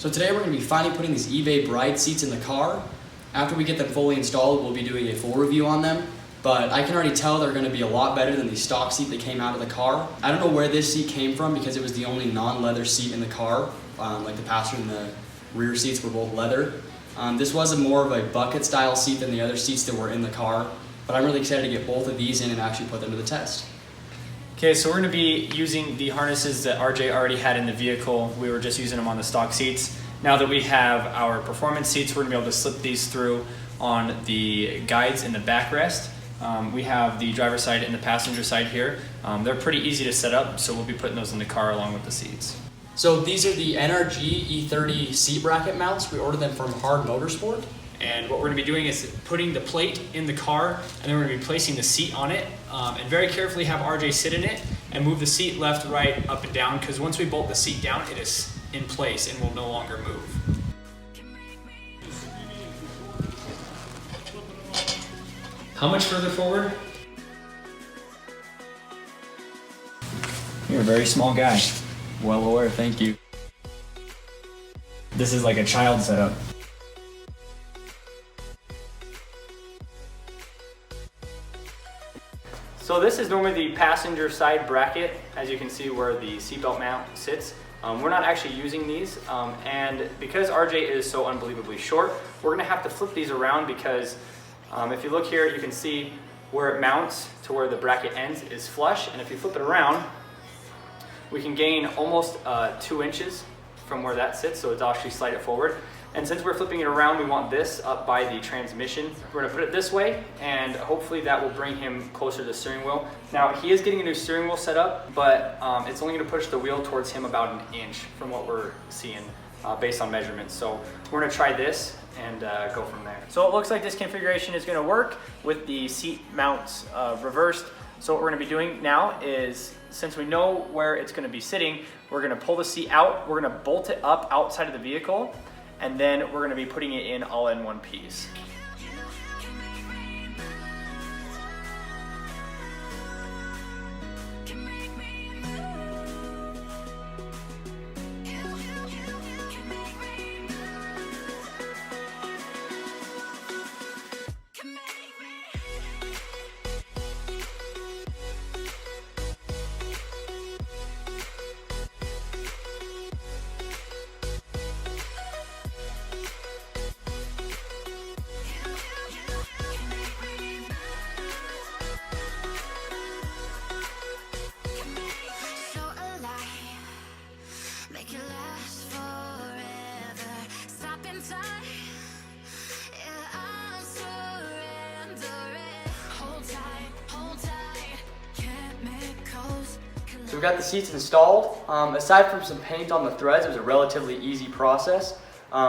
So today we're going to be finally putting these eBay Bride seats in the car. After we get them fully installed, we'll be doing a full review on them. But I can already tell they're going to be a lot better than the stock seat that came out of the car. I don't know where this seat came from because it was the only non-leather seat in the car. Like the passenger and the rear seats were both leather. This was more of a bucket style seat than the other seats that were in the car. But I'm really excited to get both of these in and actually put them to the test. Okay, so we're going to be using the harnesses that RJ already had in the vehicle. We were just using them on the stock seats. Now that we have our performance seats, we're going to be able to slip these through on the guides in the backrest. We have the driver's side and the passenger side here. They're pretty easy to set up, so we'll be putting those in the car along with the seats. So these are the NRG E30 seat bracket mounts. We ordered them from Motorsports. And what we're going to be doing is putting the plate in the car, and then we're going to be placing the seat on it, and very carefully have RJ sit in it and move the seat left, right, up and down, because once we bolt the seat down, it is in place and will no longer move. How much further forward? You're a very small guy. Well aware, thank you. This is like a child setup. So this is normally the passenger side bracket, as you can see where the seatbelt mount sits. We're not actually using these, and because RJ is so unbelievably short, we're gonna have to flip these around because if you look here, you can see where it mounts to where the bracket ends is flush, and if you flip it around, we can gain almost 2 inches from where that sits, so it's actually slide it forward. And since we're flipping it around, we want this up by the transmission. We're gonna put it this way, and hopefully that will bring him closer to the steering wheel. Now, he is getting a new steering wheel set up, but it's only gonna push the wheel towards him about 1 inch from what we're seeing based on measurements. So we're gonna try this and go from there. So it looks like this configuration is gonna work with the seat mounts reversed. So what we're gonna be doing now is, since we know where it's gonna be sitting, we're gonna pull the seat out, we're gonna bolt it up outside of the vehicle, and then we're going to be putting it in all in one piece. So we've got the seats installed. Aside from some paint on the threads, it was a relatively easy process.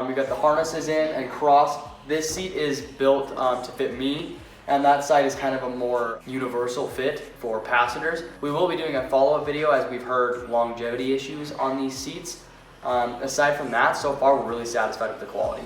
We've got the harnesses in and crossed. This seat is built to fit me, and that side is kind of a more universal fit for passengers. We will be doing a follow-up video as we've heard longevity issues on these seats. Aside from that, so far we're really satisfied with the quality.